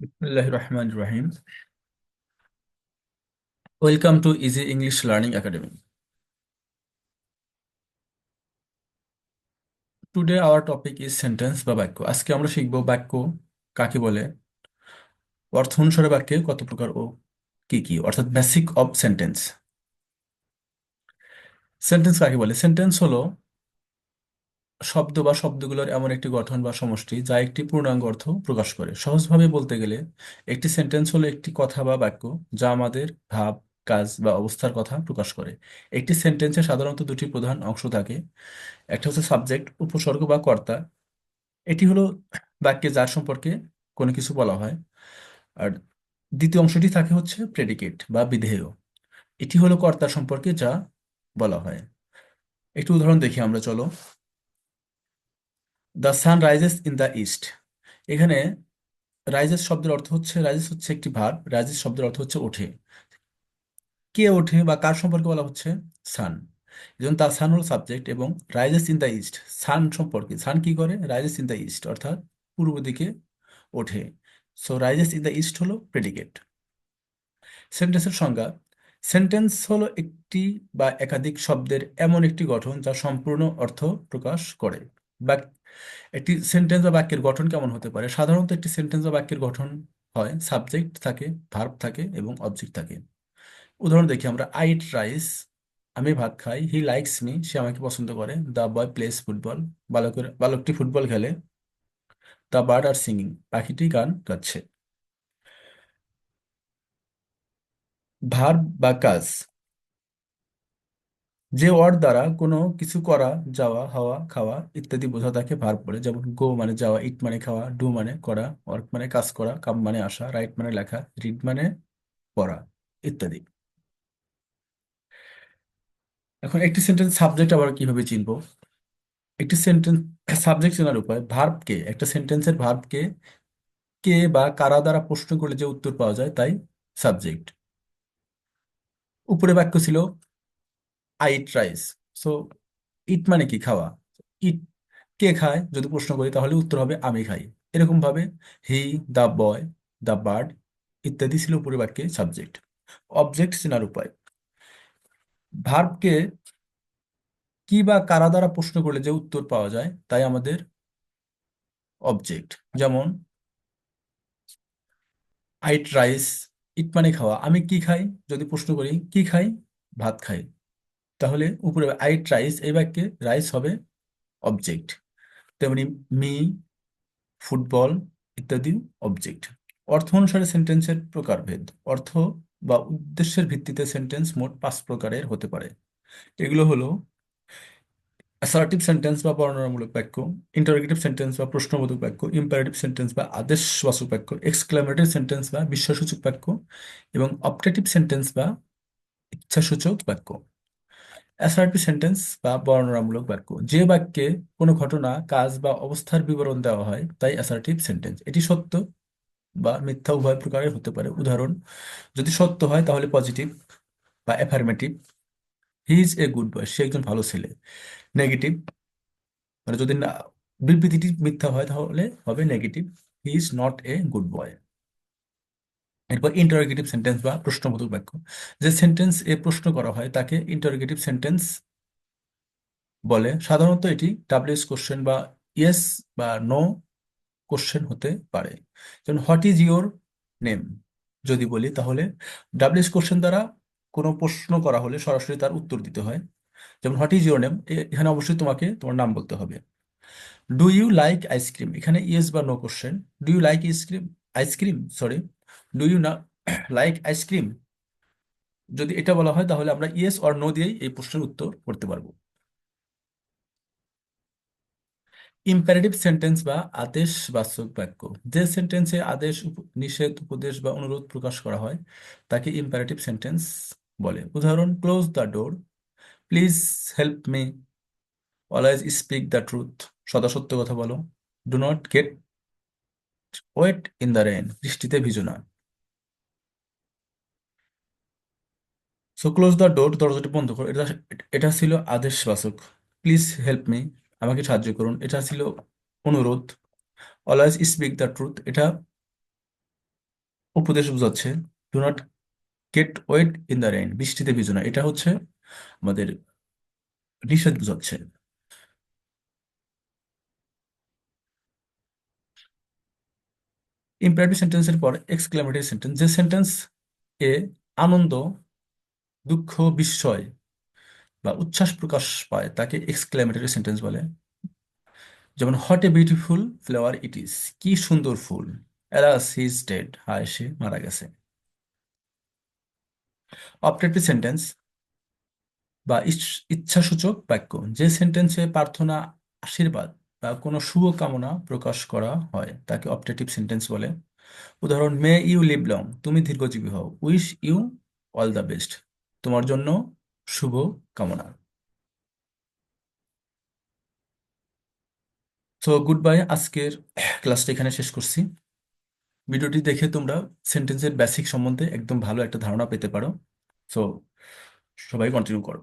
Bismillahir Rahmanir Rahim. Welcome to Easy English Learning Academy. Today our topic is sentence বা বাক্য। আজকে আমরা শিখব বাক্য কাকে বলে, অর্থ অনুসারে বাক্যে কত প্রকার ও কি কি, অর্থাৎ বেসিক অফ সেন্টেন্স। সেন্টেন্স কাকে বলে? সেন্টেন্স হলো শব্দ বা শব্দগুলোর এমন একটি গঠন বা সমষ্টি যা একটি পূর্ণাঙ্গ অর্থ প্রকাশ করে। সহজভাবে বলতে গেলে একটি সেন্টেন্স হলো একটি কথা বা বাক্য যা আমাদের ভাব, কাজ বা অবস্থার কথা প্রকাশ করে। একটি সেন্টেন্সে সাধারণত দুটি প্রধান অংশ থাকে। একটা হচ্ছে সাবজেক্ট, উপসর্গ বা কর্তা। এটি হলো বাক্যে যার সম্পর্কে কোনো কিছু বলা হয়। আর দ্বিতীয় অংশটি থাকে হচ্ছে প্রেডিকেট বা বিধেয়। এটি হলো কর্তা সম্পর্কে যা বলা হয়। একটু উদাহরণ দেখি আমরা, চলো। The sun rises in the east. এখানে রাইজেস শব্দের অর্থ হচ্ছে, রাইজেস হচ্ছে একটি ভার্ব, রাইজেস শব্দের অর্থ হচ্ছে ওঠে। কে ওঠে বা কার সম্পর্কে বলা হচ্ছে? সান। যেমন তার সান হলো সাবজেক্ট এবং রাইজেস ইন দ্য ইস্ট সান সম্পর্কে। সান কি করে? রাইজেস ইন দ্য ইস্ট অর্থাৎ পূর্ব দিকে ওঠে। So rises in the east হলো প্রেডিকেট। সেন্টেন্সের সংজ্ঞা: সেন্টেন্স হলো একটি বা একাধিক শব্দের এমন একটি গঠন যা সম্পূর্ণ অর্থ প্রকাশ করে। বা একটি সেন্টেন্স বা বাক্যের গঠন কেমন হতে পারে? সাধারণত একটি সেন্টেন্স বা বাক্যের গঠন হয় সাবজেক্ট থাকে, ভার্ব থাকে এবং অবজেক্ট থাকে। উদাহরণ দেখি আমরা, আই ইট রাইস, আমি ভাত খাই। হি লাইকস মি, সে আমাকে পছন্দ করে। দ্য বয় প্লেস ফুটবল, বালকটি ফুটবল খেলে। দ্য বার্ড আর সিঙ্গিং, পাখিটি গান গাচ্ছে। ভার্ব বা কাজ: যে ওয়ার্ড দ্বারা কোনো কিছু করা, যাওয়া, হওয়া, খাওয়া ইত্যাদি বোঝা তাকে ভার্ব বলে। যেমন গো মানে যাওয়া, ইট মানে খাওয়া, ডু মানে করা, ওয়ার্ক মানে কাজ করা, কাম মানে আসা, রাইট মানে লেখা, রিড মানে পড়া ইত্যাদি। এখন একটি সেন্টেন্স সাবজেক্ট আবার কিভাবে চিনবো? একটি সেন্টেন্স সাবজেক্ট চেনার উপায়: ভার্বকে, একটা সেন্টেন্সের ভার্বকে কে বা কারা দ্বারা প্রশ্ন করলে যে উত্তর পাওয়া যায় তাই সাবজেক্ট। উপরে বাক্য ছিল I eat rice, so it মানে কি? খাওয়া। ইট কে খায় যদি প্রশ্ন করি তাহলে উত্তর হবে আমি খাই। এরকম ভাবে হি, দা বয়, দা বার্ড ইত্যাদি ছিল উপরে বাক্যে সাবজেক্ট। অবজেক্ট চেনার উপায়: ভার্বকে কি বা কারা দ্বারা প্রশ্ন করলে যে উত্তর পাওয়া যায় তাই আমাদের অবজেক্ট। যেমন আই ইট রাইস, ইট মানে খাওয়া। আমি কি খাই যদি প্রশ্ন করি, কি খাই? ভাত খাই। তাহলে উপরে আই ইট রাইস, এই বাক্যে রাইস হবে অবজেক্ট। তেমনি মি, ফুটবল ইত্যাদি অবজেক্ট। অর্থ অনুসারে সেন্টেন্সের প্রকারভেদ: অর্থ বা উদ্দেশ্যের ভিত্তিতে সেন্টেন্স মোট 5 প্রকারের হতে পারে। এগুলো হলো অ্যাসার্টিভ সেন্টেন্স বা বর্ণনামূলক বাক্য, ইন্টারোগেটিভ সেন্টেন্স বা প্রশ্নবোধক বাক্য, ইম্পারেটিভ সেন্টেন্স বা আদেশবাচক বাক্য, এক্সক্লেমেটরি সেন্টেন্স বা বিস্ময়সূচক বাক্য এবং অপটেটিভ সেন্টেন্স বা ইচ্ছাসূচক বাক্য। অ্যাসার্টিভ সেন্টেন্স বা বর্ণনামূলক বাক্য: যে বাক্যে কোনো ঘটনা, কাজ বা অবস্থার বিবরণ দেওয়া হয় তাই অ্যাসার্টিভ সেন্টেন্স। এটি সত্য বা মিথ্যা উভয় প্রকারের হতে পারে। উদাহরণ: যদি সত্য হয় তাহলে পজিটিভ বা affirmative, he is a good boy, সে একজন ভালো ছেলে। নেগেটিভ মানে যদি না, বিবৃতিটি মিথ্যা হয় তাহলে হবে negative, he is not a good বয়। এরপর ইন্টারোগেটিভ সেন্টেন্স বা প্রশ্নবোধক বাক্য: যে সেন্টেন্স এ প্রশ্ন করা হয় তাকে ইন্টারোগেটিভ সেন্টেন্স বলে। সাধারণত এটি ডাব্লিউএস কোশ্চেন বা ইয়েস বা নো কোশ্চেন হতে পারে। যেমন হোয়াট ইজ ইউর নেম যদি বলি তাহলে ডাব্লিউএস কোশ্চেন দ্বারা কোনো প্রশ্ন করা হলে সরাসরি তার উত্তর দিতে হয়। যেমন হোয়াট ইজ ইউর নেম, এখানে অবশ্যই তোমাকে তোমার নাম বলতে হবে। ডু ইউ লাইক আইসক্রিম, এখানে ইয়েস বা no question. Do you like ice cream, ice cream sorry, do you না লাইক আইসক্রিম যদি এটা বলা হয় তাহলে আমরা ইয়েস অর নো দিয়েই এই প্রশ্নের উত্তর করতে পারবো। ইম্পারেটিভ সেন্টেন্স বা আদেশবাচক বাক্য: যে সেন্টেন্সে আদেশ, নিষেধ, উপদেশ বা অনুরোধ প্রকাশ করা হয় তাকে ইম্পারেটিভ সেন্টেন্স বলে। উদাহরণ: close the door, please help me, always speak the truth, সদা সত্য কথা বলো, do not get wet in the rain, বৃষ্টিতে ভিজো না। সো ক্লোজ দ্য ডোর, দরজাটি বন্ধ করো, এটা এটা ছিল আদেশবাচক। প্লিজ হেল্প মি, আমাকে সাহায্য করুন, এটা ছিল অনুরোধ। অলওয়েজ স্পিক দ্য ট্রুথ, এটা উপদেশ বোঝাচ্ছে, do not get wet in the rain, বৃষ্টিতে ভিজো না, এটা হচ্ছে আমাদের নিষেধ বোঝাচ্ছে। ইম্পারেটিভ সেন্টেন্সের পর এক্সক্লেমেটরি সেন্টেন্স, যে সেন্টেন্স এ আনন্দ, দুঃখ, বিস্ময় বা উচ্ছ্বাস প্রকাশ পায় তাকে এক্সক্লেমেটরি সেন্টেন্স বলে। যেমন what a beautiful flower it is, কি সুন্দর ফুল। অ্যালাস হি ইজ ডেড, হায় সে মারা গেছে। অপটেটিভ সেন্টেন্স বা ইচ্ছাসূচক বাক্য, যে সেন্টেন্সে প্রার্থনা, আশীর্বাদ বা কোনো শুভ কামনা প্রকাশ করা হয় তাকে অপটেটিভ সেন্টেন্স বলে। উদাহরণ, মে ইউ লিভ লং, তুমি দীর্ঘজীবী হও। Wish you all the best, তোমার জন্য শুভ কামনা। সো গুড বাই, আজকের ক্লাসটা এখানে শেষ করছি। ভিডিওটি দেখে তোমরা সেন্টেন্সের বেসিক সম্বন্ধে একদম ভালো একটা ধারণা পেতে পারো। সো সবাই কন্টিনিউ করো।